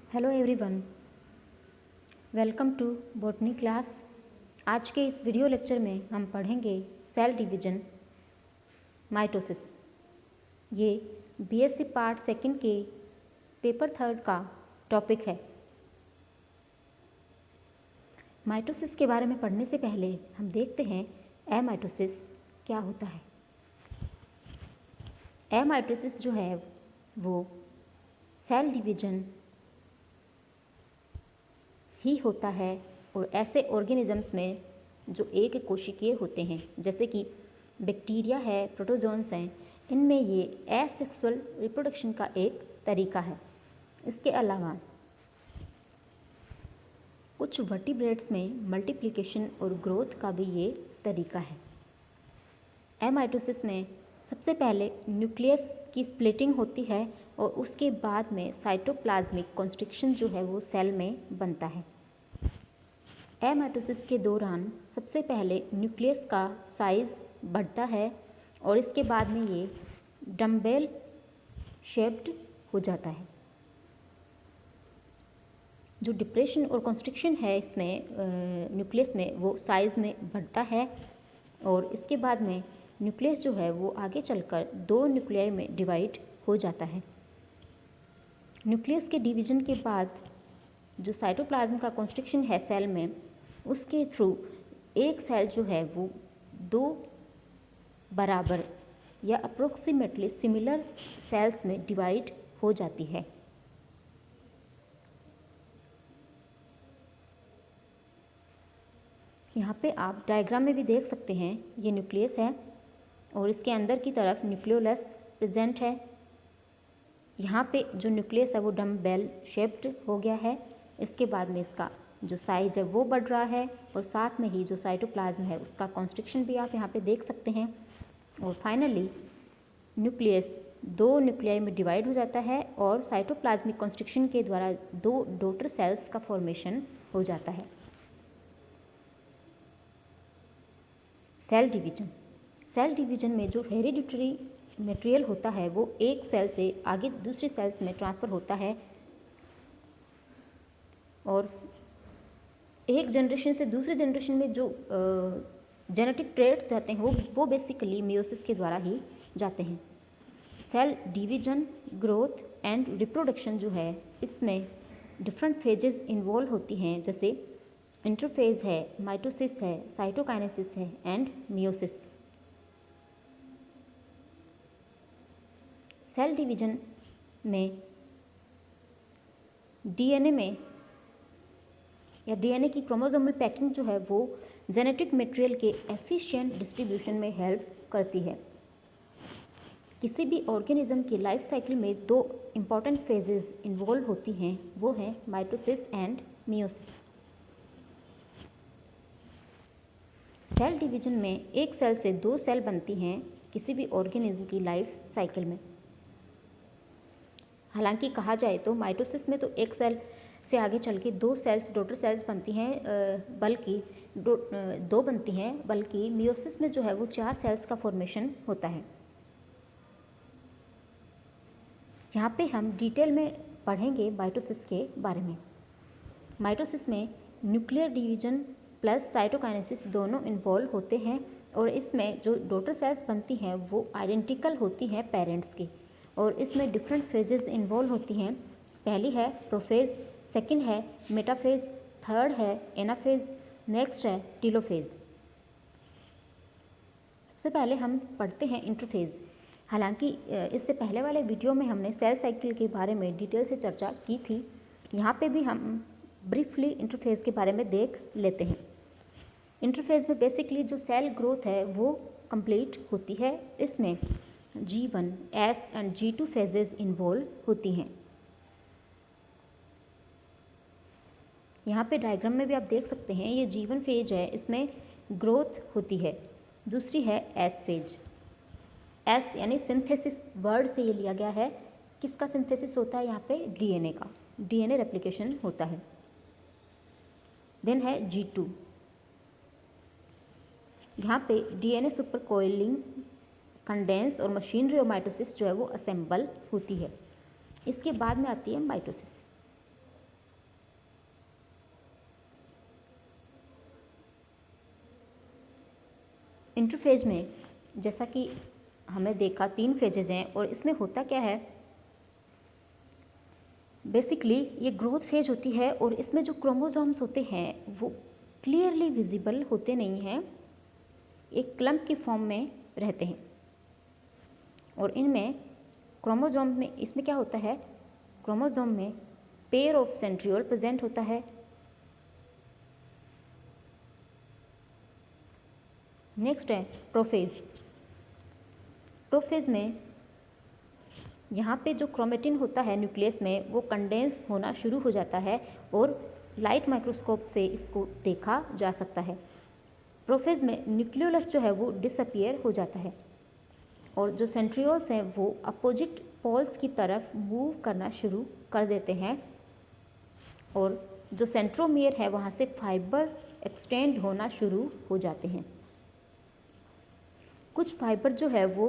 Hello everyone, welcome to botany class. आज के इस वीडियो लेक्चर में हम पढ़ेंगे सेल डिवीजन, माइटोसिस। ये बीएससी पार्ट सेकंड के पेपर थर्ड का टॉपिक है। माइटोसिस के बारे में पढ़ने से पहले हम देखते हैं एमाइटोसिस क्या होता है। एमाइटोसिस जो है वो सेल डिवीजन ही होता है और ऐसे ऑर्गेनिजम्स में जो एक कोशिकीय होते हैं, जैसे कि बैक्टीरिया है, प्रोटोजोन्स हैं, इनमें ये एसेक्सुअल रिप्रोडक्शन का एक तरीका है। इसके अलावा कुछ वर्टिब्रेट्स में मल्टीप्लिकेशन और ग्रोथ का भी ये तरीका है। एमाइटोसिस में सबसे पहले न्यूक्लियस की स्प्लिटिंग होती है और उसके बाद में साइटोप्लाज्मिक कॉन्स्ट्रिक्शन जो है वो सेल में बनता है। एमाइटोसिस के दौरान सबसे पहले न्यूक्लियस का साइज बढ़ता है और इसके बाद में ये डम्बेल शेप्ड हो जाता है। जो डिप्रेशन और कॉन्स्ट्रिक्शन है इसमें न्यूक्लियस में, वो साइज़ में बढ़ता है और इसके बाद में न्यूक्लियस जो है वो आगे चलकर दो न्यूक्लियाई में डिवाइड हो जाता है। न्यूक्लियस के डिवीजन के बाद जो साइटोप्लाज्म का कॉन्स्ट्रिक्शन है सेल में, उसके थ्रू एक सेल जो है वो दो बराबर या अप्रोक्सीमेटली सिमिलर सेल्स में डिवाइड हो जाती है। यहाँ पे आप डायग्राम में भी देख सकते हैं, ये न्यूक्लियस है और इसके अंदर की तरफ न्यूक्लियोलस प्रेजेंट है। यहाँ पे जो न्यूक्लियस है वो डम्बेल शेप्ड हो गया है। इसके बाद में इसका जो साइज है वो बढ़ रहा है और साथ में ही जो साइटोप्लाज्म है उसका कॉन्स्ट्रिक्शन भी आप यहाँ पे देख सकते हैं। और फाइनली न्यूक्लियस दो न्यूक्लियाई में डिवाइड हो जाता है और साइटोप्लाज्मिक कॉन्स्ट्रिक्शन के द्वारा दो डॉटर सेल्स का फॉर्मेशन हो जाता है। सेल डिवीजन में जो हेरिडिटरी मटेरियल होता है वो एक सेल से आगे दूसरी सेल्स में ट्रांसफ़र होता है और एक जनरेशन से दूसरे जनरेशन में जो जेनेटिक ट्रेट्स जाते हैं वो बेसिकली मियोसिस के द्वारा ही जाते हैं। Cell division, growth and reproduction जो है, इसमें डिफरेंट फेजेस इन्वॉल्व होती हैं, जैसे इंटरफेज है, माइटोसिस है, साइटोकाइनेसिस है एंड मियोसिस। सेल डिवीजन में डीएनए में या डीएनए की क्रोमोसोमल पैकिंग जो है वो जेनेटिक मटेरियल के एफिशिएंट डिस्ट्रीब्यूशन में हेल्प करती है। किसी भी ऑर्गेनिज्म की लाइफ साइकिल में दो इम्पॉर्टेंट फेजेस इन्वॉल्व होती हैं, वो हैं mitosis and meiosis. Cell division में एक सेल से दो सेल बनती हैं किसी भी ऑर्गेनिज्म की लाइफ साइकिल में। हालांकि कहा जाए तो माइटोसिस में तो एक सेल से आगे चल के दो सेल्स, डॉटर सेल्स बनती हैं, बल्कि दो बनती हैं, बल्कि मियोसिस में जो है वो चार सेल्स का फॉर्मेशन होता है। यहाँ पे हम डिटेल में पढ़ेंगे माइटोसिस के बारे में। माइटोसिस में न्यूक्लियर डिवीजन प्लस साइटोकाइनेसिस दोनों इन्वॉल्व होते हैं और इसमें जो डॉटर सेल्स बनती हैं वो आइडेंटिकल होती हैं पेरेंट्स की और इसमें डिफरेंट फेजेस इन्वॉल्व होती हैं। पहली है प्रोफेज, सेकंड है मेटाफेज, थर्ड है एनाफेज, नेक्स्ट है टीलोफेज। सबसे पहले हम पढ़ते हैं इंटरफेज। हालांकि इससे पहले वाले वीडियो में हमने सेल साइकिल के बारे में डिटेल से चर्चा की थी। यहाँ पे भी हम ब्रीफली इंटरफेज के बारे में देख लेते हैं। इंटरफेज में बेसिकली जो सेल ग्रोथ है वो कंप्लीट होती है। इसमें G1, S and G2 phases involve होती हैं। यहाँ पे डायग्राम में भी आप देख सकते हैं, ये G1 फेज है, इसमें ग्रोथ होती है। दूसरी है S फेज। S यानी सिंथेसिस वर्ड से ये लिया गया है। किसका सिंथेसिस होता है यहाँ पे? डीएनए का। डीएनए रेप्लिकेशन होता है। देन है G2। यहाँ पे डीएनए सुपर कोइलिंग, कंडेंस और मशीनरी और माइटोसिस जो है वो असेंबल होती है। इसके बाद में आती है माइटोसिस। इंटरफेज में जैसा कि हमें देखा 3 फेजेज हैं और इसमें होता क्या है, बेसिकली ये ग्रोथ फेज होती है और इसमें जो क्रोमोसोम्स होते हैं वो क्लियरली विजिबल होते नहीं हैं, एक क्लम्प की फॉर्म में रहते हैं। और इनमें क्रोमोसोम में इसमें क्या होता है, क्रोमोसोम में पेयर ऑफ सेंट्रियोल प्रेजेंट होता है। नेक्स्ट है प्रोफेज। प्रोफेज में यहाँ पे जो क्रोमेटिन होता है न्यूक्लियस में वो कंडेंस होना शुरू हो जाता है और लाइट माइक्रोस्कोप से इसको देखा जा सकता है। प्रोफेज में न्यूक्लियोलस जो है वो डिसअपियर हो जाता है और जो सेंट्रियोल्स हैं वो अपोजिट पोल्स की तरफ मूव करना शुरू कर देते हैं और जो सेंट्रोमियर है वहाँ से फाइबर एक्सटेंड होना शुरू हो जाते हैं। कुछ फाइबर जो है वो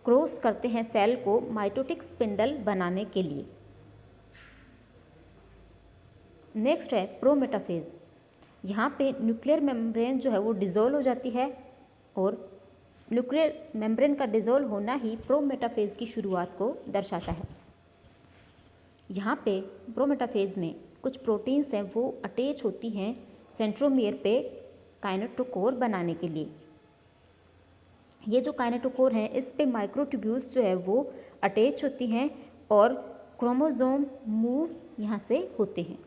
क्रॉस करते हैं सेल को माइटोटिक स्पिंडल बनाने के लिए। नेक्स्ट है प्रोमेटाफेज। यहाँ पे न्यूक्लियर मेम्ब्रेन जो है वो डिसॉल्व हो जाती है और न्यूक्लियर मेम्ब्रेन का डिसॉल्व होना ही प्रोमेटाफेज की शुरुआत को दर्शाता है। यहाँ पे प्रोमेटाफेज में कुछ प्रोटीन्स हैं वो अटैच होती हैं सेंट्रोमियर पे काइनेटोकोर बनाने के लिए। ये जो काइनेटोकोर है इस पे माइक्रोट्यूब्यूल्स जो है वो अटैच होती हैं और क्रोमोसोम मूव यहाँ से होते हैं।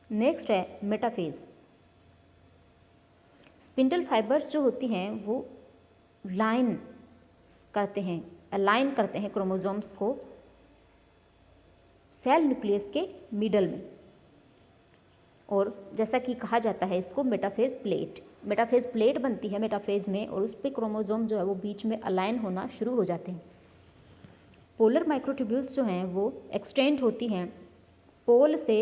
नेक्स्ट है मेटाफेज। स्पिंडल फाइबर्स जो होती हैं वो लाइन करते हैं, अलाइन करते हैं क्रोमोसोम्स को सेल न्यूक्लियस के मिडल में और जैसा कि कहा जाता है इसको मेटाफेज प्लेट। मेटाफेज प्लेट बनती है मेटाफेज में और उस पर क्रोमोसोम जो है वो बीच में अलाइन होना शुरू हो जाते हैं। पोलर माइक्रोट्यूब्यूल्स जो हैं वो एक्सटेंड होती हैं पोल से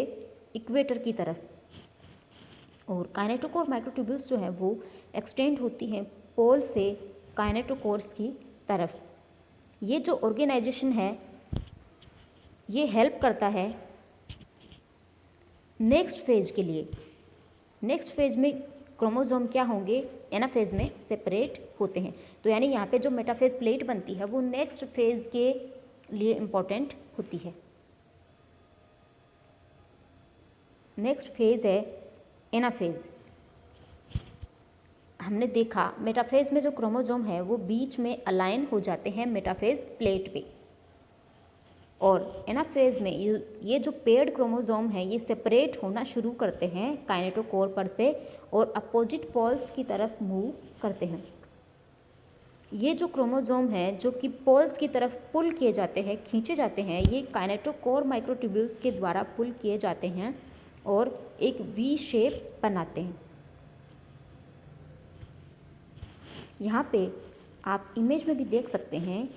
इक्वेटर की तरफ और काइनेटोकोर माइक्रोट्यूब्यूल्स जो हैं वो एक्सटेंड होती हैं पोल से काइनेटोकोर्स की तरफ। ये जो ऑर्गेनाइजेशन है ये हेल्प करता है नेक्स्ट फेज के लिए। नेक्स्ट फेज में क्रोमोसोम क्या होंगे, एनाफेज में सेपरेट होते हैं। तो यानी यहाँ पे जो मेटाफेज प्लेट बनती है वो नेक्स्ट फेज के लिए इम्पोर्टेंट होती है। नेक्स्ट फेज है एनाफेज। हमने देखा मेटाफेज में जो क्रोमोसोम है वो बीच में अलाइन हो जाते हैं मेटाफेज प्लेट पे और एनाफेज में ये जो पेयर्ड क्रोमोसोम है ये सेपरेट होना शुरू करते हैं काइनेटोकोर पर से और अपोजिट पोल्स की तरफ मूव करते हैं। ये जो क्रोमोसोम है जो कि पोल्स की तरफ पुल किए जाते हैं, खींचे जाते हैं, ये काइनेटोकोर माइक्रोट्यूब्यूल्स के द्वारा पुल किए जाते हैं और एक वी शेप बनाते हैं। यहाँ पे आप इमेज में भी देख सकते हैं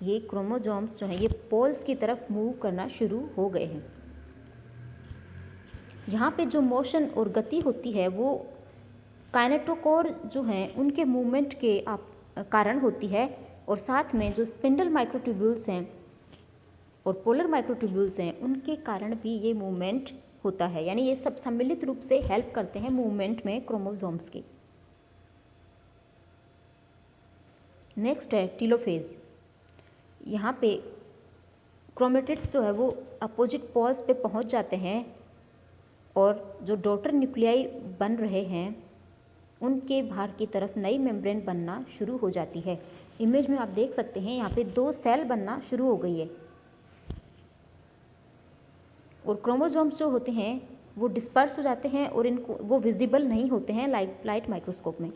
ये क्रोमोसोम्स जो हैं ये पोल्स की तरफ मूव करना शुरू हो गए हैं। यहाँ पे जो मोशन और गति होती है वो काइनेटोकोर जो हैं उनके मूवमेंट के कारण होती है और साथ में जो स्पिंडल माइक्रोट्यूब्यूल्स हैं और पोलर माइक्रोट्यूब्यूल्स हैं उनके कारण भी ये मूवमेंट होता है। यानी ये सब सम्मिलित रूप से हेल्प करते हैं मूवमेंट में क्रोमोसोम्स के। नेक्स्ट है टीलोफेज। यहाँ पे क्रोमेटिड्स जो है वो अपोजिट पोल्स पे पहुँच जाते हैं और जो डॉटर न्यूक्लियाई बन रहे हैं उनके बाहर की तरफ नई मेम्ब्रेन बनना शुरू हो जाती है। इमेज में आप देख सकते हैं यहाँ पे 2 सेल बनना शुरू हो गई है और क्रोमोसोम्स जो होते हैं वो डिस्पर्स हो जाते हैं और इनको वो विजिबल नहीं होते हैं लाइट माइक्रोस्कोप में।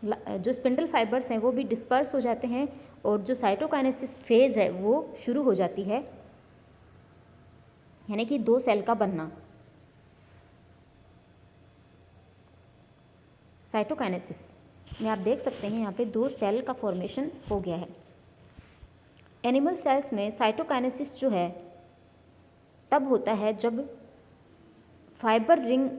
जो स्पिंडल फाइबर्स हैं वो भी डिस्पर्स हो जाते हैं और जो साइटोकाइनेसिस फेज है वो शुरू हो जाती है, यानी कि 2 सेल का बनना। साइटोकाइनेसिस में आप देख सकते हैं यहाँ पे 2 सेल का फॉर्मेशन हो गया है। एनिमल सेल्स में साइटोकाइनेसिस जो है तब होता है जब fibre ring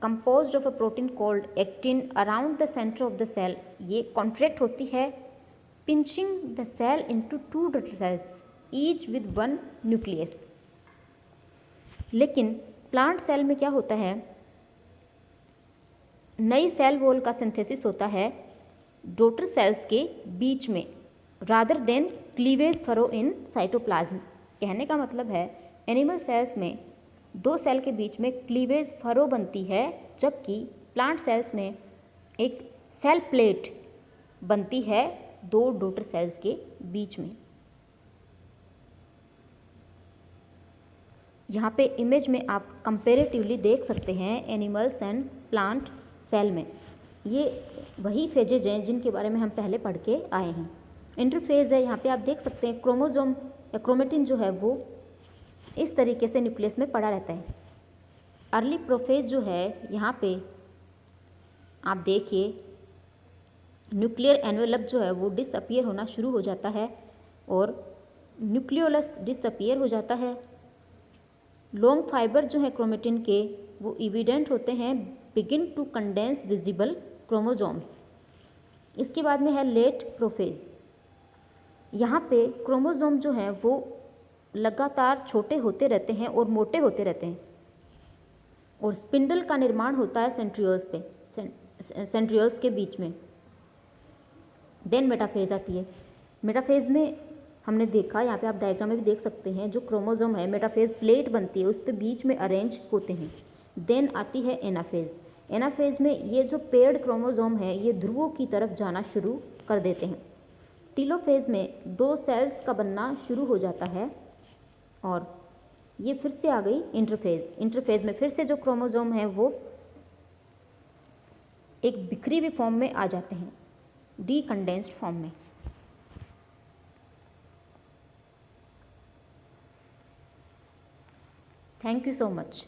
composed of a protein called actin around the center of the cell ये कॉन्ट्रैक्ट होती है pinching the cell into 2 daughter cells each with 1 nucleus। लेकिन प्लांट सेल में क्या होता है, नई सेल वॉल का सिंथेसिस होता है डॉटर सेल्स के बीच में rather than cleavage furrow in cytoplasm. कहने का मतलब है एनिमल सेल्स में दो सेल के बीच में क्लीवेज फरो बनती है, जबकि प्लांट सेल्स में एक सेल प्लेट बनती है दो डॉटर सेल्स के बीच में। यहाँ पे इमेज में आप कंपेरेटिवली देख सकते हैं एनिमल्स एंड प्लांट सेल में ये वही फेजेज हैं जिनके बारे में हम पहले पढ़ के आए हैं। इंटरफेज है, यहाँ पे आप देख सकते हैं क्रोमोसोम या क्रोमेटिन जो है वो इस तरीके से न्यूक्लियस में पड़ा रहता है। अर्ली प्रोफेज जो है यहाँ पे आप देखिए न्यूक्लियर एनवेलप जो है वो डिसअपियर होना शुरू हो जाता है और न्यूक्लियोलस डिसअपियर हो जाता है। लॉन्ग फाइबर जो है क्रोमेटिन के वो इविडेंट होते हैं begin to condense visible chromosomes. इसके बाद में है लेट प्रोफेज। यहाँ पे क्रोमोसोम जो है वो लगातार छोटे होते रहते हैं और मोटे होते रहते हैं और स्पिंडल का निर्माण होता है सेंट्रियोल्स के बीच में। देन मेटाफेज आती है। मेटाफेज में हमने देखा, यहाँ पे आप डायग्राम में भी देख सकते हैं, जो क्रोमोसोम है मेटाफेज प्लेट बनती है, उस पे बीच में अरेंज होते हैं। देन आती है एनाफेज। एनाफेज में ये जो पेयर्ड क्रोमोसोम है ये ध्रुवों की तरफ जाना शुरू कर देते हैं। टीलोफेज में दो सेल्स का बनना शुरू हो जाता है और ये फिर से आ गई इंटरफेज। इंटरफेज में फिर से जो क्रोमोसोम है वो एक बिखरी हुई फॉर्म में आ जाते हैं, डीकंडेंस्ड फॉर्म में। Thank you so much.